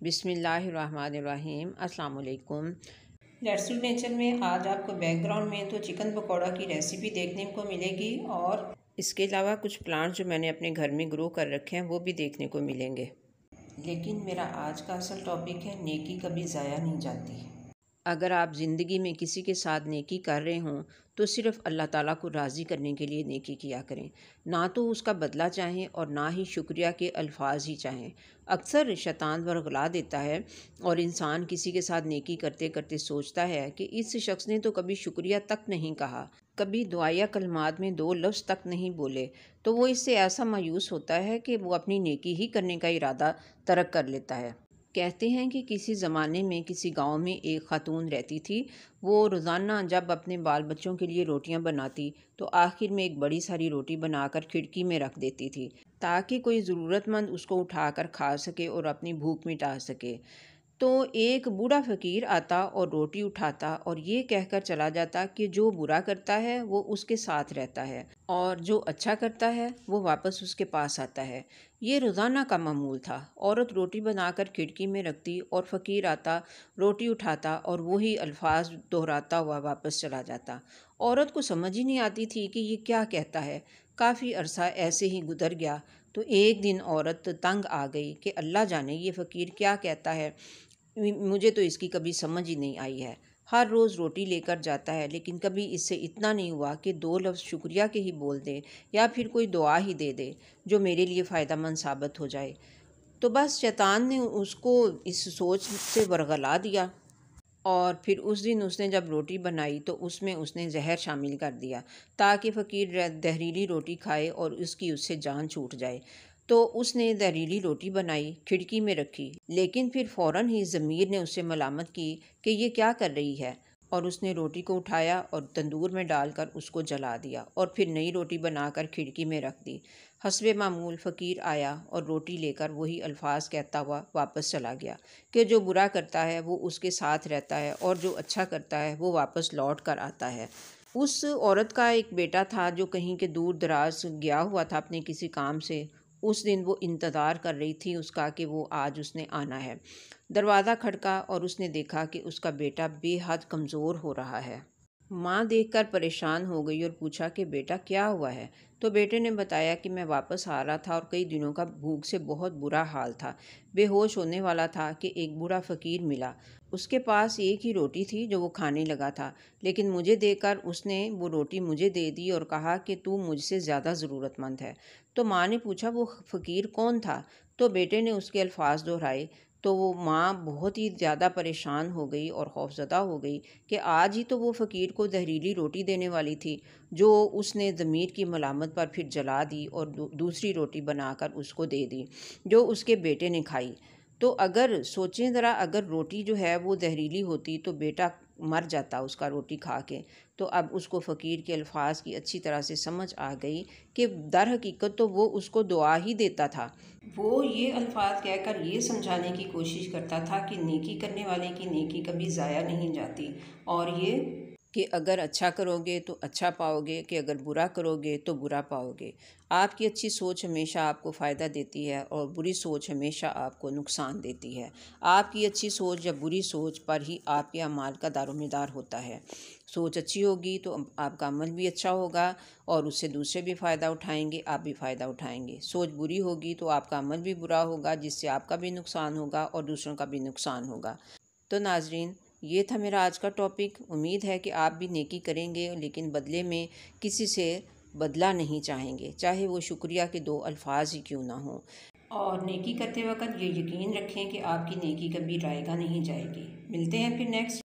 بسم اللہ الرحمن الرحیم۔ السلام علیکم۔ لیٹس ڈو نیچر میں آج آپ کو بیک گراؤنڈ میں تو چکن پکوڑا کی ریسیپی دیکھنے کو ملے گی، اور اس کے علاوہ کچھ پلانٹ جو میں نے اپنے گھر میں گرو کر رکھے ہیں وہ بھی دیکھنے کو ملیں گے۔ لیکن میرا آج کا اصل ٹاپک ہے نیکی کبھی ضائع نہیں جاتی۔ اگر آپ زندگی میں کسی کے ساتھ نیکی کر رہے ہوں تو صرف اللہ تعالیٰ کو راضی کرنے کے لیے نیکی کیا کریں، نہ تو اس کا بدلہ چاہیں اور نہ ہی شکریہ کے الفاظ ہی چاہیں۔ اکثر شیطان ورغلا دیتا ہے اور انسان کسی کے ساتھ نیکی کرتے کرتے سوچتا ہے کہ اس شخص نے تو کبھی شکریہ تک نہیں کہا، کبھی دعائیہ کلمات میں 2 لفظ تک نہیں بولے، تو وہ اس سے ایسا مایوس ہوتا ہے کہ وہ اپنی نیکی ہی کرنے کا ارادہ ترک کر لیتا ہے۔ کہتے ہیں کہ کسی زمانے میں کسی گاؤں میں ایک خاتون رہتی تھی۔ وہ روزانہ جب اپنے بال بچوں کے لیے روٹیاں بناتی تو آخر میں ایک بڑی ساری روٹی بنا کر کھڑکی میں رکھ دیتی تھی تاکہ کوئی ضرورت مند اس کو اٹھا کر کھا سکے اور اپنی بھوک مٹا سکے۔ تو ایک بوڑھا فقیر آتا اور روٹی اٹھاتا اور یہ کہہ کر چلا جاتا کہ جو برا کرتا ہے وہ اس کے ساتھ رہتا ہے اور جو اچھا کرتا ہے وہ واپس اس کے پاس آتا ہے۔ یہ روزانہ کا معمول تھا۔ عورت روٹی بنا کر کھڑکی میں رکھتی اور فقیر آتا، روٹی اٹھاتا اور وہی الفاظ دہراتا ہوا واپس چلا جاتا۔ عورت کو سمجھ ہی نہیں آتی تھی کہ یہ کیا کہتا ہے۔ کافی عرصہ ایسے ہی گزر گیا تو ایک دن عورت تنگ آ گئی کہ اللہ جانے یہ فقیر کیا کہتا ہے، مجھے تو اس کی کبھی سمجھ ہی نہیں آئی ہے۔ ہر روز روٹی لے کر جاتا ہے لیکن کبھی اس سے اتنا نہیں ہوا کہ 2 لفظ شکریہ کے ہی بول دے یا پھر کوئی دعا ہی دے دے جو میرے لیے فائدہ مند ثابت ہو جائے۔ تو بس شیطان نے اس کو اس سوچ سے ورغلا دیا، اور پھر اس دن اس نے جب روٹی بنائی تو اس میں اس نے زہر شامل کر دیا تاکہ فقیر زہریلی روٹی کھائے اور اس کی اس سے جان چھوٹ جائے۔ تو اس نے زہریلی روٹی بنائی، کھڑکی میں رکھی، لیکن پھر فوراً ہی ضمیر نے اس سے ملامت کی کہ یہ کیا کر رہی ہے، اور اس نے روٹی کو اٹھایا اور تندور میں ڈال کر اس کو جلا دیا اور پھر نئی روٹی بنا کر کھڑکی میں رکھ دی۔ حسب معمول فقیر آیا اور روٹی لے کر وہی الفاظ کہتا ہوا واپس چلا گیا کہ جو برا کرتا ہے وہ اس کے ساتھ رہتا ہے اور جو اچھا کرتا ہے وہ واپس لوٹ کر آتا ہے۔ اس عورت کا ایک بیٹا تھا جو کہیں کے دور دراز گیا ہوا تھا اپنے کسی کام سے۔ اس دن وہ انتظار کر رہی تھی اس کا کہ وہ آج اس نے آنا ہے۔ دروازہ کھڑکا اور اس نے دیکھا کہ اس کا بیٹا بے حد کمزور ہو رہا ہے۔ ماں دیکھ کر پریشان ہو گئی اور پوچھا کہ بیٹا کیا ہوا ہے؟ تو بیٹے نے بتایا کہ میں واپس آ رہا تھا اور کئی دنوں کا بھوک سے بہت برا حال تھا، بے ہوش ہونے والا تھا کہ ایک بوڑھا فقیر ملا۔ اس کے پاس ایک ہی روٹی تھی جو وہ کھانے لگا تھا، لیکن مجھے دیکھ کر اس نے وہ روٹی مجھے دے دی اور کہا کہ تو مجھ سے زیادہ ضرورت مند ہے۔ تو ماں نے پوچھا وہ فقیر کون تھا؟ تو بیٹے نے اس کے الفاظ دہرائے تو وہ ماں بہت ہی زیادہ پریشان ہو گئی اور خوفزدہ ہو گئی کہ آج ہی تو وہ فقیر کو زہریلی روٹی دینے والی تھی جو اس نے ضمیر کی ملامت پر پھر جلا دی اور دوسری روٹی بنا کر اس کو دے دی جو اس کے بیٹے نے کھائی۔ تو اگر سوچیں ذرا، اگر روٹی جو ہے وہ زہریلی ہوتی تو بیٹا مر جاتا اس کا روٹی کھا کے۔ تو اب اس کو فقیر کے الفاظ کی اچھی طرح سے سمجھ آ گئی کہ در حقیقت تو وہ اس کو دعا ہی دیتا تھا۔ وہ یہ الفاظ کہہ کر یہ سمجھانے کی کوشش کرتا تھا کہ نیکی کرنے والے کی نیکی کبھی ضائع نہیں جاتی، اور یہ کہ اگر اچھا کرو گے تو اچھا پاؤ گے، کہ اگر برا کرو گے تو برا پاؤ گے۔ آپ کی اچھی سوچ ہمیشہ آپ کو فائدہ دیتی ہے اور بری سوچ ہمیشہ آپ کو نقصان دیتی ہے۔ آپ کی اچھی سوچ یا بری سوچ پر ہی آپ کے اعمال کا دار و مدار ہوتا ہے۔ سوچ اچھی ہوگی تو آپ کا عمل بھی اچھا ہوگا اور اس سے دوسرے بھی فائدہ اٹھائیں گے، آپ بھی فائدہ اٹھائیں گے۔ سوچ بری ہوگی تو آپ کا عمل بھی برا ہوگا جس سے آپ کا بھی نقصان ہوگا اور دوسروں کا بھی نقصان ہوگا۔ تو ناظرین، یہ تھا میرا آج کا ٹاپک۔ امید ہے کہ آپ بھی نیکی کریں گے لیکن بدلے میں کسی سے بدلہ نہیں چاہیں گے، چاہے وہ شکریہ کے 2 الفاظ ہی کیوں نہ ہوں۔ اور نیکی کرتے وقت یہ یقین رکھیں کہ آپ کی نیکی کبھی رائگاں نہیں جائے گی۔ ملتے ہیں پھر نیکسٹ